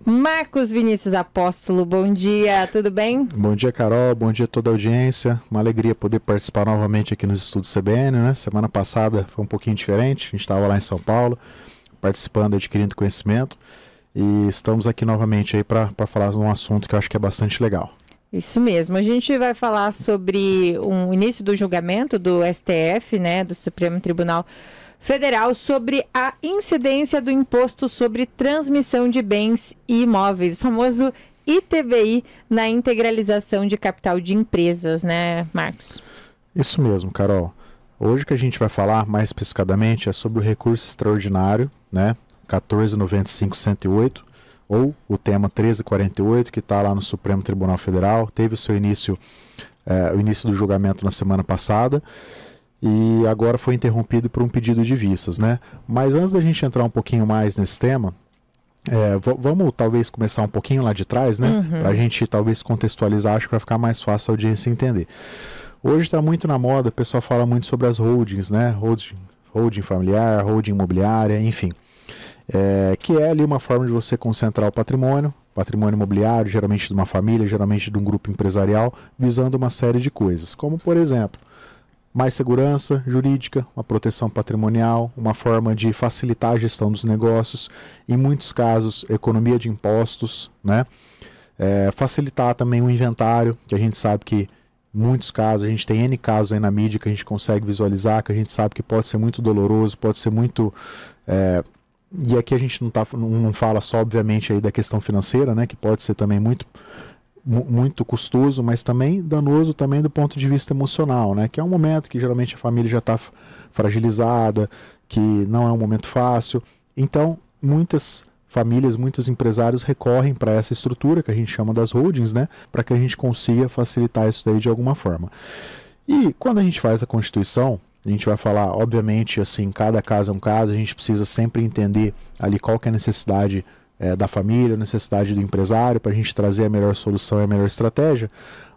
Marcos Vinícius Apóstolo, bom dia, tudo bem? Bom dia, Carol, bom dia a toda a audiência. Uma alegria poder participar novamente aqui nos estudos CBN, né? Semana passada foi um pouquinho diferente, a gente estava lá em São Paulo, participando, adquirindo conhecimento, e estamos aqui novamente aí para falar de um assunto que eu acho que é bastante legal. Isso mesmo, a gente vai falar sobre o início do julgamento do STF, né, do Supremo Tribunal Federal, sobre a incidência do imposto sobre transmissão de bens e imóveis, o famoso ITBI, na integralização de capital de empresas, né, Marcos? Isso mesmo, Carol. Hoje o que a gente vai falar mais especificadamente é sobre o recurso extraordinário, né, 14.95.108, ou o tema 1348, que está lá no Supremo Tribunal Federal, teve o seu início, o início do julgamento na semana passada, e agora foi interrompido por um pedido de vistas, né? Mas antes da gente entrar um pouquinho mais nesse tema, vamos talvez começar um pouquinho lá de trás, né? Para a gente talvez contextualizar, acho que vai ficar mais fácil a audiência entender. Hoje está muito na moda, o pessoal fala muito sobre as holdings, né? Holding familiar, holding imobiliária, enfim. Que é ali uma forma de você concentrar o patrimônio imobiliário, geralmente de uma família, geralmente de um grupo empresarial, visando uma série de coisas, como por exemplo, mais segurança jurídica, uma proteção patrimonial, uma forma de facilitar a gestão dos negócios, em muitos casos, economia de impostos, né? Facilitar também o inventário, que a gente sabe que em muitos casos, a gente tem N casos aí na mídia que a gente consegue visualizar, que a gente sabe que pode ser muito doloroso, pode ser muito... E aqui a gente não fala só, obviamente, aí da questão financeira, né, que pode ser também muito custoso, mas também danoso também do ponto de vista emocional, né, que é um momento que geralmente a família já está fragilizada, que não é um momento fácil. Então, muitas famílias, muitos empresários recorrem para essa estrutura que a gente chama das holdings, né, para que a gente consiga facilitar isso daí de alguma forma. E quando a gente faz a Constituição, a gente vai falar, obviamente, assim, cada caso é um caso, a gente precisa sempre entender ali qual que é a necessidade da família, a necessidade do empresário, para a gente trazer a melhor solução e a melhor estratégia.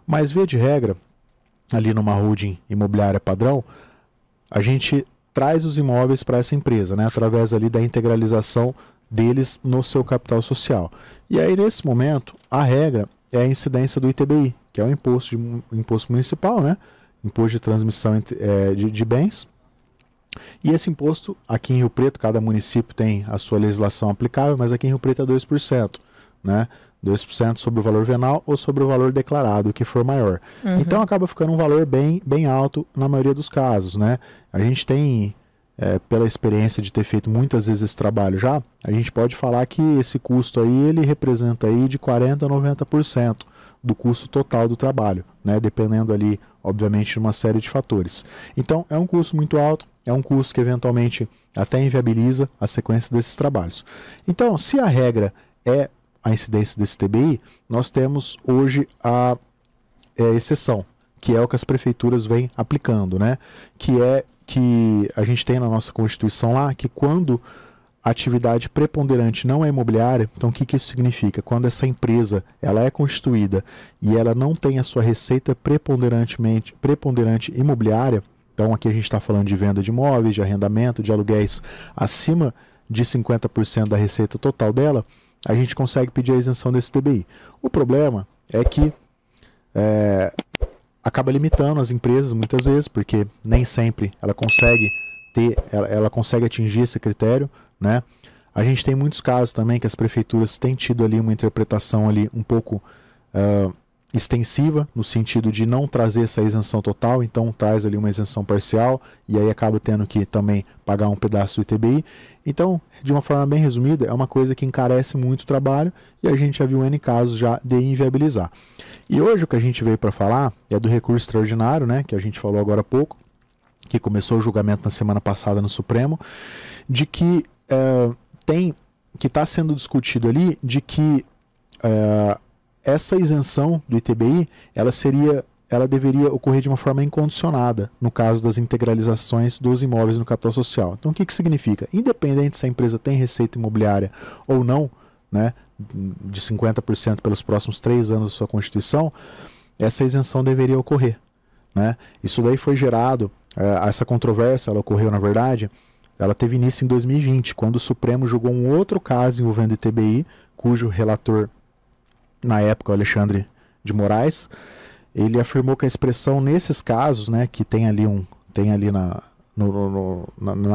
Mas, via de regra, ali numa holding imobiliária padrão, a gente traz os imóveis para essa empresa, né, através ali da integralização deles no seu capital social. E aí, nesse momento, a regra é a incidência do ITBI, que é o imposto municipal, né? Imposto de transmissão de bens. E esse imposto, aqui em Rio Preto, cada município tem a sua legislação aplicável, mas aqui em Rio Preto é 2%, né? 2% sobre o valor venal ou sobre o valor declarado, o que for maior. Então acaba ficando um valor bem alto na maioria dos casos, né? A gente tem, pela experiência de ter feito muitas vezes esse trabalho já, a gente pode falar que esse custo aí, ele representa aí de 40% a 90% do custo total do trabalho, né? Dependendo ali, obviamente, de uma série de fatores. Então, é um custo muito alto, é um custo que eventualmente até inviabiliza a sequência desses trabalhos. Então, se a regra é a incidência desse TBI, nós temos hoje a exceção, que é o que as prefeituras vêm aplicando, né? Que é que a gente tem na nossa Constituição lá, que quando a atividade preponderante não é imobiliária, então o que isso significa? Quando essa empresa ela é constituída e ela não tem a sua receita preponderante imobiliária, então aqui a gente está falando de venda de imóveis, de arrendamento, de aluguéis acima de 50% da receita total dela, a gente consegue pedir a isenção desse TBI. O problema é que acaba limitando as empresas muitas vezes, porque nem sempre ela consegue atingir esse critério, né? A gente tem muitos casos também que as prefeituras têm tido ali uma interpretação ali um pouco extensiva, no sentido de não trazer essa isenção total, então traz ali uma isenção parcial e aí acaba tendo que também pagar um pedaço do ITBI. Então, de uma forma bem resumida, é uma coisa que encarece muito o trabalho e a gente já viu N casos já de inviabilizar. E hoje o que a gente veio para falar é do recurso extraordinário, né, que a gente falou agora há pouco, que começou o julgamento na semana passada no Supremo, de que que está sendo discutido ali de que essa isenção do ITBI ela deveria ocorrer de uma forma incondicionada no caso das integralizações dos imóveis no capital social. Então o que significa? Independente se a empresa tem receita imobiliária ou não, né, de 50% pelos próximos 3 anos da sua constituição, essa isenção deveria ocorrer, né? Isso daí foi gerado, essa controvérsia ela ocorreu na verdade ela teve início em 2020, quando o Supremo julgou um outro caso envolvendo ITBI, cujo relator, na época, o Alexandre de Moraes, ele afirmou que a expressão nesses casos, né, que tem ali na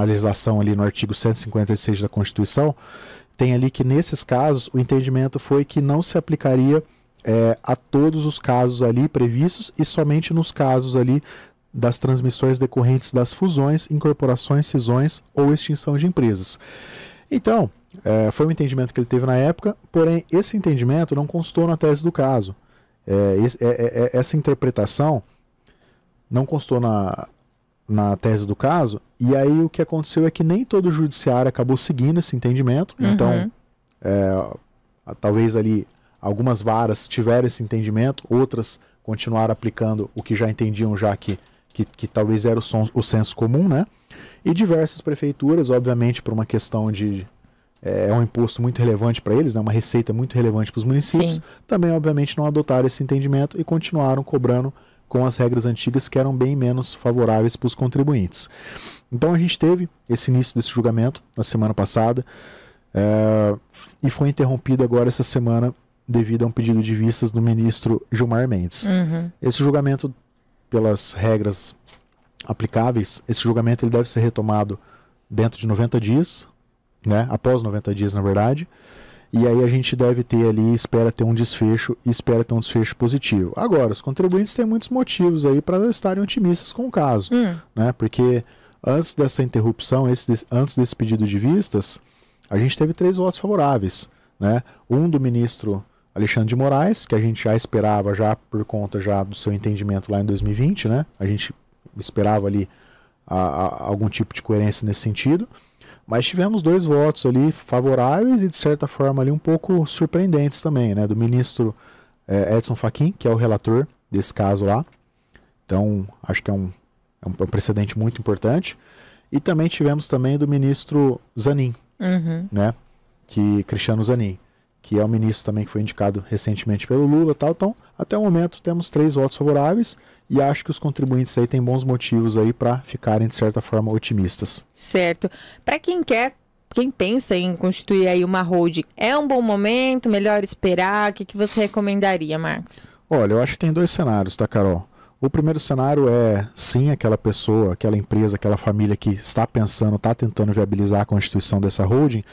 legislação, ali no artigo 156 da Constituição, tem ali que nesses casos o entendimento foi que não se aplicaria a todos os casos ali previstos e somente nos casos ali das transmissões decorrentes das fusões, incorporações, cisões ou extinção de empresas. Então, foi um entendimento que ele teve na época, porém esse entendimento não constou na tese do caso. Essa interpretação não constou na tese do caso, e aí o que aconteceu é que nem todo o judiciário acabou seguindo esse entendimento. Então, talvez ali algumas varas tiveram esse entendimento, outras continuaram aplicando o que já entendiam, já que talvez era o senso comum, né? E diversas prefeituras, obviamente, por uma questão de... um imposto muito relevante para eles, né? Uma receita muito relevante para os municípios, sim, também, obviamente, não adotaram esse entendimento e continuaram cobrando com as regras antigas que eram bem menos favoráveis para os contribuintes. Então a gente teve esse início desse julgamento na semana passada e foi interrompido agora essa semana devido a um pedido de vistas do ministro Gilmar Mendes. Esse julgamento, pelas regras aplicáveis, esse julgamento ele deve ser retomado dentro de 90 dias, né? Após 90 dias, na verdade. E aí a gente deve ter ali, espera ter um desfecho positivo. Agora, os contribuintes têm muitos motivos aí para estarem otimistas com o caso, né? Porque antes dessa interrupção, antes desse pedido de vistas, a gente teve 3 votos favoráveis, né? Um do ministro Alexandre de Moraes, que a gente já esperava já por conta já do seu entendimento lá em 2020, né? A gente esperava ali algum tipo de coerência nesse sentido. Mas tivemos 2 votos ali favoráveis e, de certa forma, ali um pouco surpreendentes também, né? Do ministro Edson Fachin, que é o relator desse caso lá. Então, acho que é um precedente muito importante. E também tivemos também do ministro Zanin, né? Cristiano Zanin, que é o ministro também que foi indicado recentemente pelo Lula e tal. Então, até o momento, temos 3 votos favoráveis. E acho que os contribuintes aí têm bons motivos aí para ficarem, de certa forma, otimistas. Certo. Para quem pensa em constituir aí uma holding, é um bom momento, melhor esperar? O que você recomendaria, Marcos? Olha, eu acho que tem 2 cenários, tá, Carol? O primeiro cenário é, sim, aquela pessoa, aquela empresa, aquela família que está pensando, está tentando viabilizar a constituição dessa holding.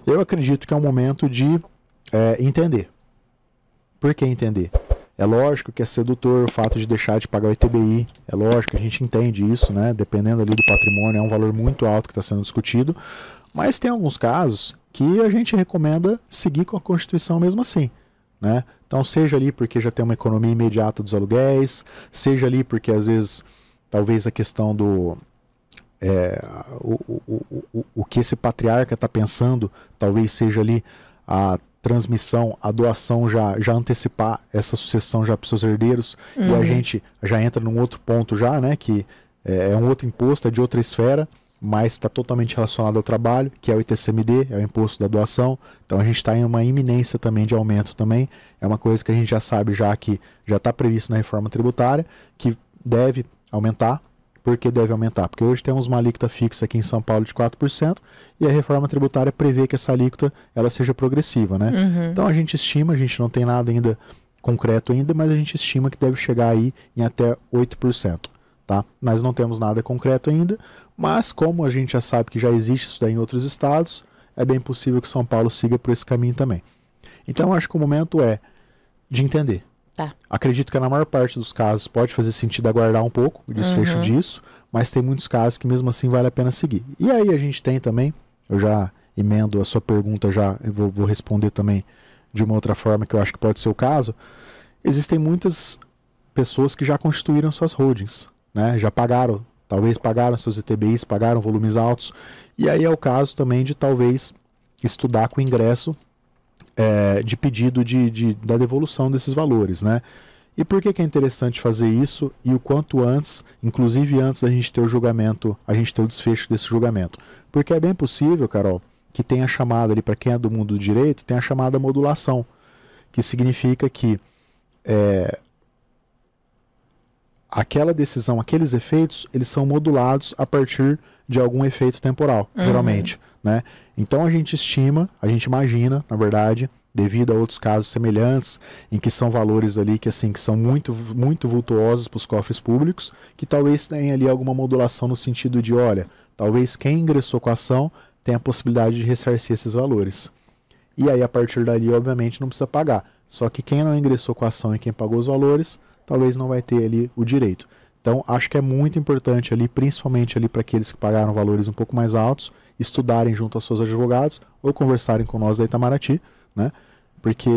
Eu acredito que é um momento de entender. Por que entender? É lógico que é sedutor o fato de deixar de pagar o ITBI, é lógico que a gente entende isso, né? Dependendo ali do patrimônio, é um valor muito alto que está sendo discutido, mas tem alguns casos que a gente recomenda seguir com a Constituição mesmo assim, né? Então, seja ali porque já tem uma economia imediata dos aluguéis, seja ali porque às vezes, talvez a questão do... o que esse patriarca está pensando, talvez seja ali a transmissão, a doação já antecipar essa sucessão já para os seus herdeiros, e a gente já entra num outro ponto já, né, que é um outro imposto, é de outra esfera, mas está totalmente relacionado ao trabalho, que é o ITCMD, é o imposto da doação. Então a gente está em uma iminência também de aumento também, é uma coisa que a gente já sabe já que já está previsto na reforma tributária, que deve aumentar. Por que deve aumentar? Porque hoje temos uma alíquota fixa aqui em São Paulo de 4% e a reforma tributária prevê que essa alíquota ela seja progressiva, né? Então a gente estima, a gente não tem nada ainda concreto ainda, mas a gente estima que deve chegar aí em até 8%, tá? Mas não temos nada concreto ainda, mas como a gente já sabe que já existe isso daí em outros estados, é bem possível que São Paulo siga por esse caminho também. Então acho que o momento é de entender. Tá. Acredito que na maior parte dos casos pode fazer sentido aguardar um pouco o desfecho disso, mas tem muitos casos que mesmo assim vale a pena seguir. E aí a gente tem também, eu já emendo a sua pergunta, eu vou responder também de uma outra forma que eu acho que pode ser o caso. Existem muitas pessoas que já constituíram suas holdings, né? Já pagaram, talvez pagaram seus ITBIs, pagaram volumes altos, e aí é o caso também de talvez estudar com o ingresso de pedido da devolução desses valores, né? E por que é interessante fazer isso e o quanto antes, inclusive antes da gente ter o julgamento, a gente ter o desfecho desse julgamento? Porque é bem possível, Carol, que tenha chamada ali, para quem é do mundo do direito, tem a chamada modulação, que significa que aquela decisão, aqueles efeitos, eles são modulados a partir de algum efeito temporal, geralmente, né? Então a gente imagina, na verdade, devido a outros casos semelhantes, em que são valores ali que, assim, que são muito, muito vultuosos para os cofres públicos, que talvez tenha ali alguma modulação no sentido de, olha, talvez quem ingressou com a ação tenha a possibilidade de ressarcir esses valores. E aí, a partir dali, obviamente, não precisa pagar. Só que quem não ingressou com a ação e quem pagou os valores, talvez não vai ter ali o direito. Então, acho que é muito importante ali, principalmente ali para aqueles que pagaram valores um pouco mais altos, estudarem junto aos seus advogados ou conversarem com nós da Itamaraty, né? Porque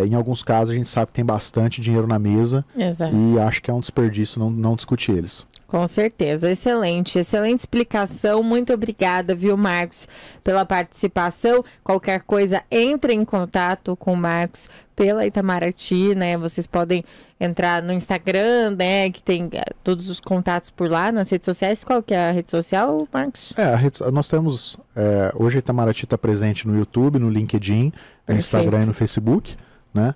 em alguns casos a gente sabe que tem bastante dinheiro na mesa. Exato. E acho que é um desperdício não discutir eles. Com certeza, excelente explicação, muito obrigada, viu, Marcos, pela participação. Qualquer coisa, entre em contato com o Marcos pela Itamaraty, né, vocês podem entrar no Instagram, né, que tem todos os contatos por lá, nas redes sociais. Qual que é a rede social, Marcos? Nós temos, hoje a Itamaraty está presente no YouTube, no LinkedIn, no Instagram e no Facebook, né?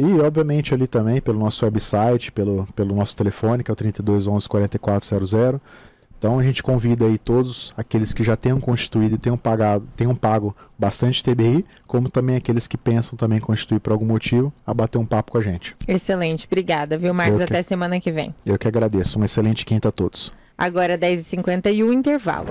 E obviamente ali também pelo nosso website, pelo nosso telefone, que é o 32 11 4400. Então a gente convida aí todos aqueles que já tenham constituído e tenham pago bastante TBI, como também aqueles que pensam também constituir por algum motivo, a bater um papo com a gente. Excelente, obrigada, viu, Marcos? Até semana que vem. Eu que agradeço. Uma excelente quinta a todos. Agora 10h51, intervalo.